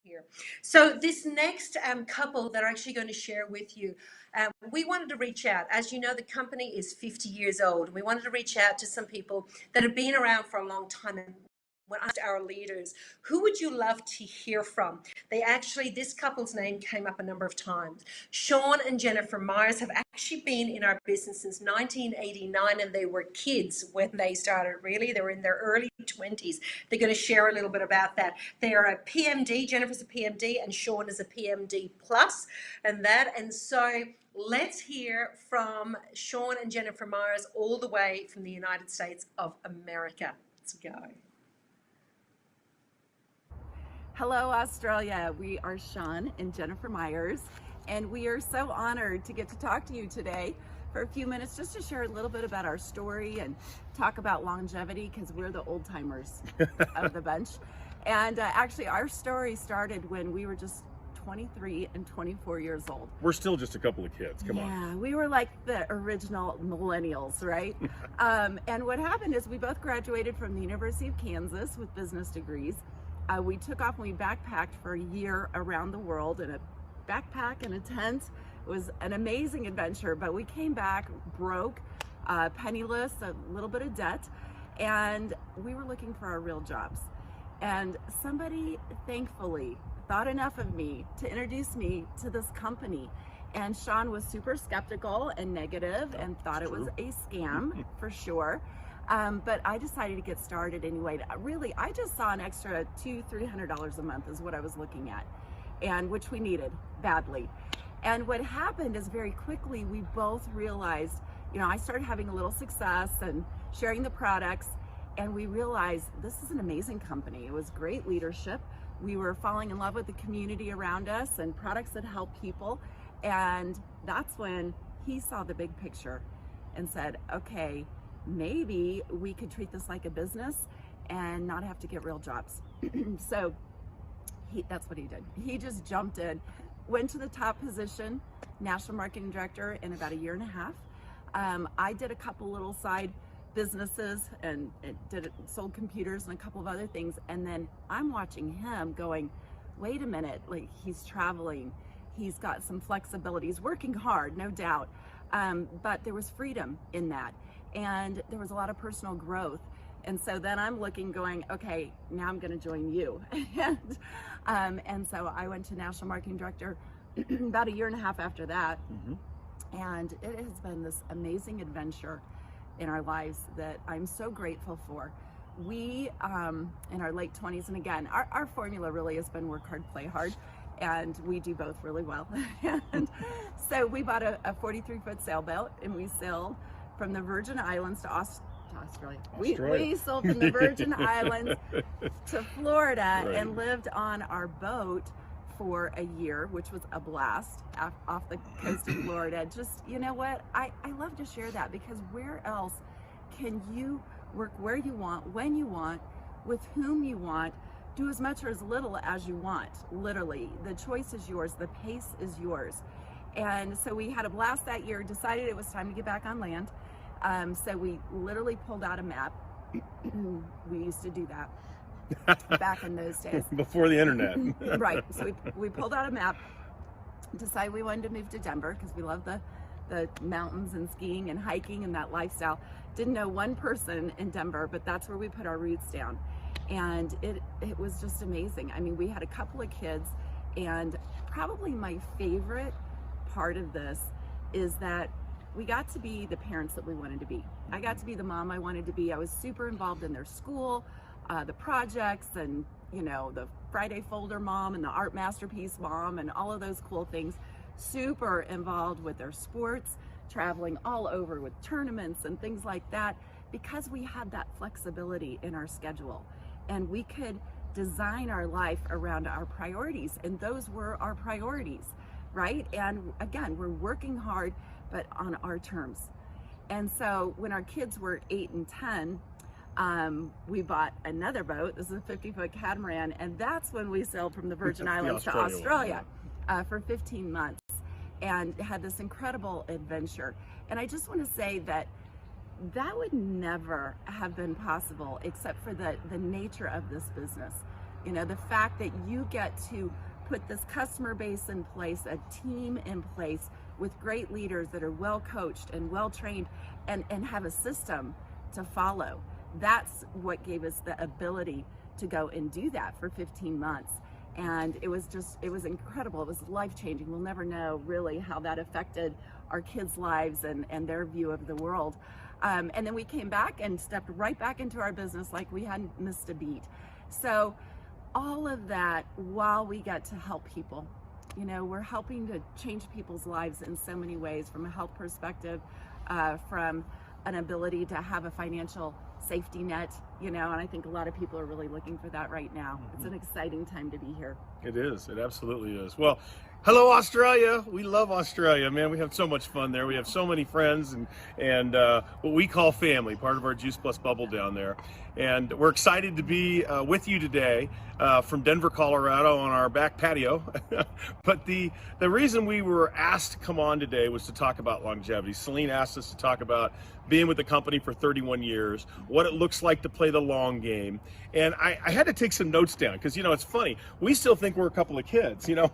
here. So this next couple that are actually going to share with you, we wanted to reach out. As you know, the company is 50 years old. We wanted to reach out to some people that have been around for a long time. And when I asked our leaders, who would you love to hear from? This couple's name came up a number of times. Sean and Jennifer Myers have actually been in our business since 1989, and they were kids when they started, really. They were in their early 20s. They're going to share a little bit about that. They are a PMD. Jennifer's a PMD, and Sean is a PMD plus, and so let's hear from Sean and Jennifer Myers all the way from the United States of America. Let's go. Hello, Australia. We are Sean and Jennifer Myers, and we are so honored to get to talk to you today for a few minutes just to share a little bit about our story and talk about longevity, because we're the old timers of the bunch. And actually, our story started when we were just 23 and 24 years old. We're still just a couple of kids. Come on. Yeah, we were like the original millennials, right? And what happened is we both graduated from the University of Kansas with business degrees. We took off and we backpacked for a year around the world in a backpack and a tent. It was an amazing adventure, but we came back broke, penniless, a little bit of debt, and we were looking for our real jobs. And somebody thankfully thought enough of me to introduce me to this company. And Sean was super skeptical and negative and thought it was a scam for sure. But I decided to get started anyway. Really, I just saw an extra $200-300 a month is what I was looking at, and which we needed badly. And what happened is very quickly we both realized, I started having a little success and sharing the products, and we realized this is an amazing company. It was great leadership. We were falling in love with the community around us and products that help people. And that's when he saw the big picture and said, okay, maybe we could treat this like a business and not have to get real jobs. So that's what he did. He just jumped in, went to the top position, national marketing director, in about a year and a half. I did a couple little side businesses and sold computers and a couple of other things. And then I'm watching him going, wait a minute, like he's traveling. He's got some flexibility. He's working hard, no doubt. But there was freedom in that. And there was a lot of personal growth. And so then I'm looking, going, okay, now I'm going to join you. And so I went to national marketing director about a year and a half after that. And it has been this amazing adventure in our lives that I'm so grateful for. We, in our late 20s, and again, our formula really has been work hard, play hard. And we do both really well. And so we bought a 43-foot sailboat, and we sailed from the Virgin Islands to Australia. We sold from the Virgin Islands to Florida, right, and lived on our boat for a year, which was a blast off the coast of Florida. Just, you know what? I love to share that, because where else can you work where you want, when you want, with whom you want, do as much or as little as you want, literally. The choice is yours, the pace is yours. And so we had a blast that year, decided it was time to get back on land. So we literally pulled out a map. We used to do that back in those days. Before the internet. Right, so we pulled out a map, decided we wanted to move to Denver because we love the mountains and skiing and hiking and that lifestyle. Didn't know one person in Denver, but that's where we put our roots down. And it was just amazing. I mean, we had a couple of kids, and probably my favorite part of this is that we got to be the parents that we wanted to be. I got to be the mom I wanted to be. I was super involved in their school, the projects, and the Friday folder mom and the art masterpiece mom and all of those cool things. Super involved with their sports, traveling all over with tournaments and things like that, because we had that flexibility in our schedule. And we could design our life around our priorities, and those were our priorities, right? And again, we're working hard, but on our terms. And so when our kids were 8 and 10, we bought another boat. This is a 50-foot catamaran, and that's when we sailed from the Virgin Islands to Australia for 15 months, and had this incredible adventure. And I just want to say that would never have been possible except for the nature of this business. You know, the fact that you get to put this customer base in place, a team in place with great leaders that are well coached and well trained, and have a system to follow. That's what gave us the ability to go and do that for 15 months. And it was incredible. It was life-changing. We'll never know really how that affected our kids' lives and their view of the world. And then we came back and stepped right back into our business like we hadn't missed a beat. So all of that while we get to help people. You know, we're helping to change people's lives in so many ways, from a health perspective, from an ability to have a financial safety net, you know, and I think a lot of people are really looking for that right now. It's an exciting time to be here. It is. It absolutely is. Well, hello, Australia. We love Australia, man. We have so much fun there. We have so many friends and what we call family, part of our Juice Plus bubble down there. And we're excited to be with you today from Denver, Colorado on our back patio. But the reason we were asked to come on today was to talk about longevity. Celine asked us to talk about being with the company for 31 years, what it looks like to play the long game. And I had to take some notes down because, you know, it's funny. We still think we're a couple of kids, you know.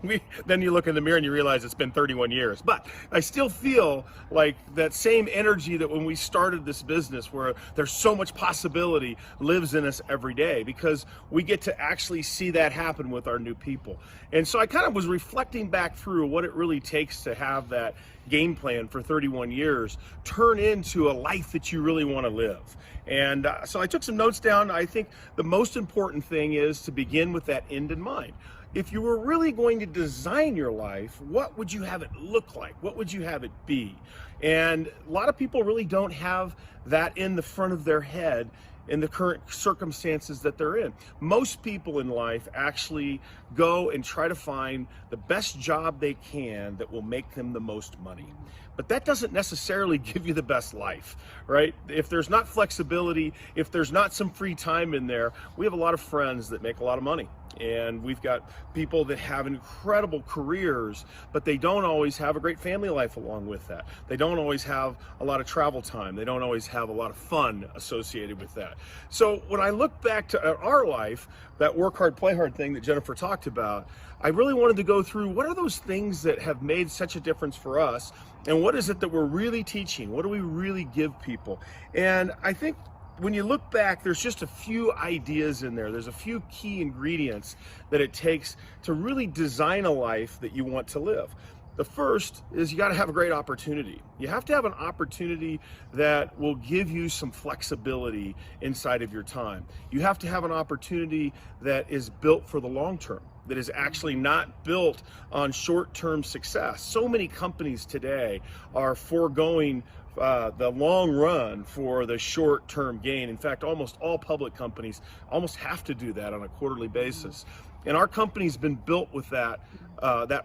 Then you look in the mirror and you realize it's been 31 years. But I still feel like that same energy that when we started this business, where there's so much possibility, lives in us every day, because we get to actually see that happen with our new people. And so I kind of was reflecting back through what it really takes to have that game plan for 31 years turn into a life that you really want to live. And so I took some notes down. I think the most important thing is to begin with that end in mind. If you were really going to design your life, what would you have it look like? What would you have it be? And a lot of people really don't have that in the front of their head in the current circumstances that they're in. Most people in life actually go and try to find the best job they can that will make them the most money. But that doesn't necessarily give you the best life, right? If there's not flexibility, if there's not some free time in there, we have a lot of friends that make a lot of money. And we've got people that have incredible careers, but they don't always have a great family life along with that. They don't always have a lot of travel time. They don't always have a lot of fun associated with that. So when I look back to our life, that work hard, play hard thing that Jennifer talked about, I really wanted to go through what are those things that have made such a difference for us, and what is it that we're really teaching? What do we really give people? And I think when you look back, there's just a few ideas in there. There's a few key ingredients that it takes to really design a life that you want to live. The first is you got to have a great opportunity. You have to have an opportunity that will give you some flexibility inside of your time. You have to have an opportunity that is built for the long term, that is actually not built on short-term success. So many companies today are foregoing the long run for the short-term gain. In fact, almost all public companies almost have to do that on a quarterly basis. And our company's been built with that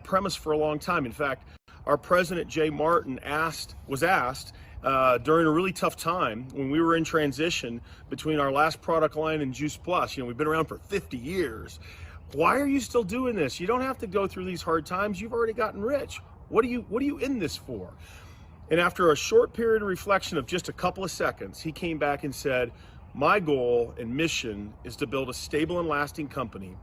premise for a long time. In fact, our president, Jay Martin, was asked during a really tough time when we were in transition between our last product line and Juice Plus. You know, we've been around for 50 years. Why are you still doing this? You don't have to go through these hard times. You've already gotten rich. What are you in this for? And after a short period of reflection of just a couple of seconds, he came back and said, my goal and mission is to build a stable and lasting company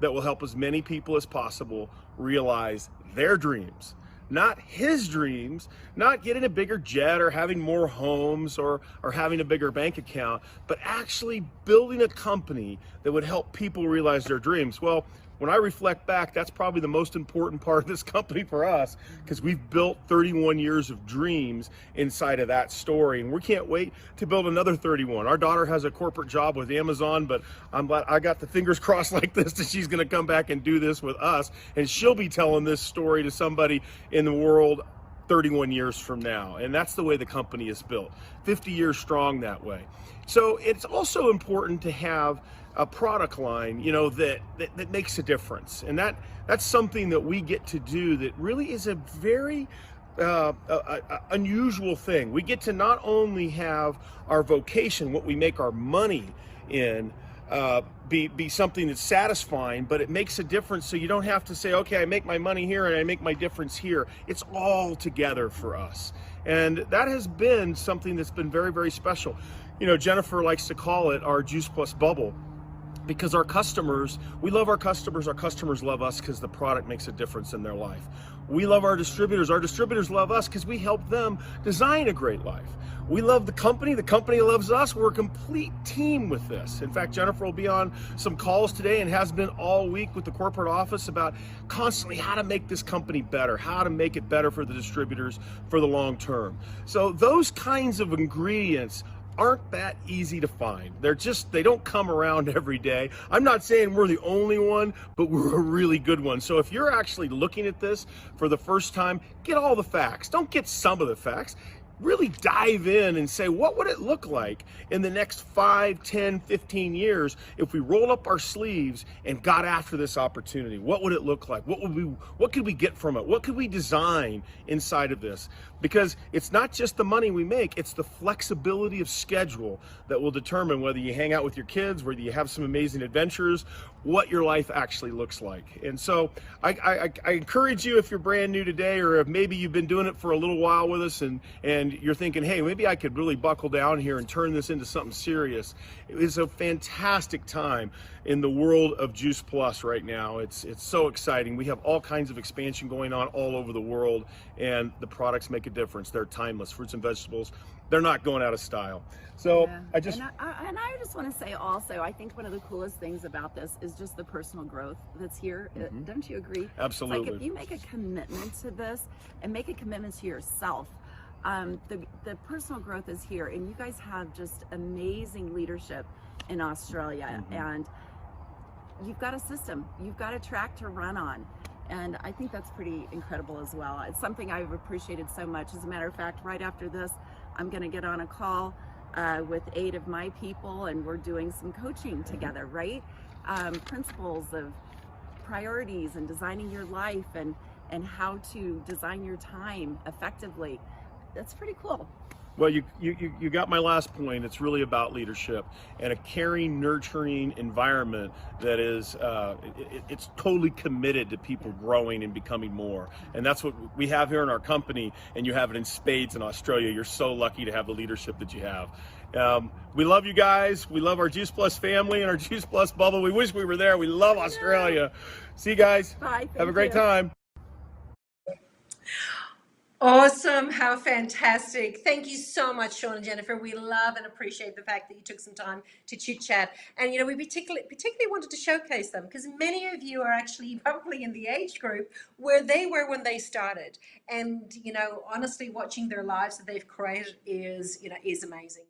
that will help as many people as possible realize their dreams. Not his dreams, not getting a bigger jet or having more homes or having a bigger bank account, but actually building a company that would help people realize their dreams. Well, when I reflect back, that's probably the most important part of this company for us, because we've built 31 years of dreams inside of that story, and we can't wait to build another 31. Our daughter has a corporate job with Amazon, but I'm glad I got the fingers crossed like this that she's going to come back and do this with us, and she'll be telling this story to somebody in the world 31 years from now. And that's the way the company is built, 50 years strong that way. So it's also important to have a product line, you know, that makes a difference. And that's something that we get to do that really is a very unusual thing. We get to not only have our vocation, what we make our money in, be something that's satisfying, but it makes a difference. So you don't have to say, okay, I make my money here and I make my difference here. It's all together for us. And that has been something that's been very, very special. You know, Jennifer likes to call it our Juice Plus bubble. because our customers, we love our customers love us because the product makes a difference in their life. We love our distributors love us because we help them design a great life. We love the company loves us. We're a complete team with this. In fact, Jennifer will be on some calls today and has been all week with the corporate office about constantly how to make this company better, how to make it better for the distributors for the long term. So those kinds of ingredients aren't that easy to find. They don't come around every day. I'm not saying we're the only one, but we're a really good one. So if you're actually looking at this for the first time, get all the facts. Don't get some of the facts. Really dive in and say, what would it look like in the next 5, 10, 15 years if we rolled up our sleeves and got after this opportunity? What would it look like? What could we get from it? What could we design inside of this? Because it's not just the money we make, it's the flexibility of schedule that will determine whether you hang out with your kids, whether you have some amazing adventures, what your life actually looks like. And so I encourage you, if you're brand new today, or if maybe you've been doing it for a little while with us and you're thinking, hey, maybe I could really buckle down here and turn this into something serious. It is a fantastic time in the world of Juice Plus right now. It's so exciting. We have all kinds of expansion going on all over the world, and the products make a difference. They're timeless. Fruits and vegetables, they're not going out of style. So yeah. I just want to say also, I think one of the coolest things about this is just the personal growth that's here. Don't you agree? Absolutely. It's like if you make a commitment to this and make a commitment to yourself, the personal growth is here, and you guys have just amazing leadership in Australia, and you've got a system, you've got a track to run on, and I think that's pretty incredible as well. It's something I've appreciated so much. As a matter of fact, right after this, I'm going to get on a call with 8 of my people, and we're doing some coaching together, right? Principles of priorities and designing your life, and how to design your time effectively. That's pretty cool. Well, you got my last point. It's really about leadership and a caring, nurturing environment that is it's totally committed to people growing and becoming more. And that's what we have here in our company, and you have it in spades in Australia. You're so lucky to have the leadership that you have. We love you guys. We love our Juice Plus family and our Juice Plus bubble. We wish we were there. We love Australia. See you guys. Bye. Have a great time. Awesome. How fantastic. Thank you so much, Sean and Jennifer. We love and appreciate the fact that you took some time to chit chat. And, we particularly wanted to showcase them because many of you are actually probably in the age group where they were when they started. And, honestly, watching their lives that they've created is amazing.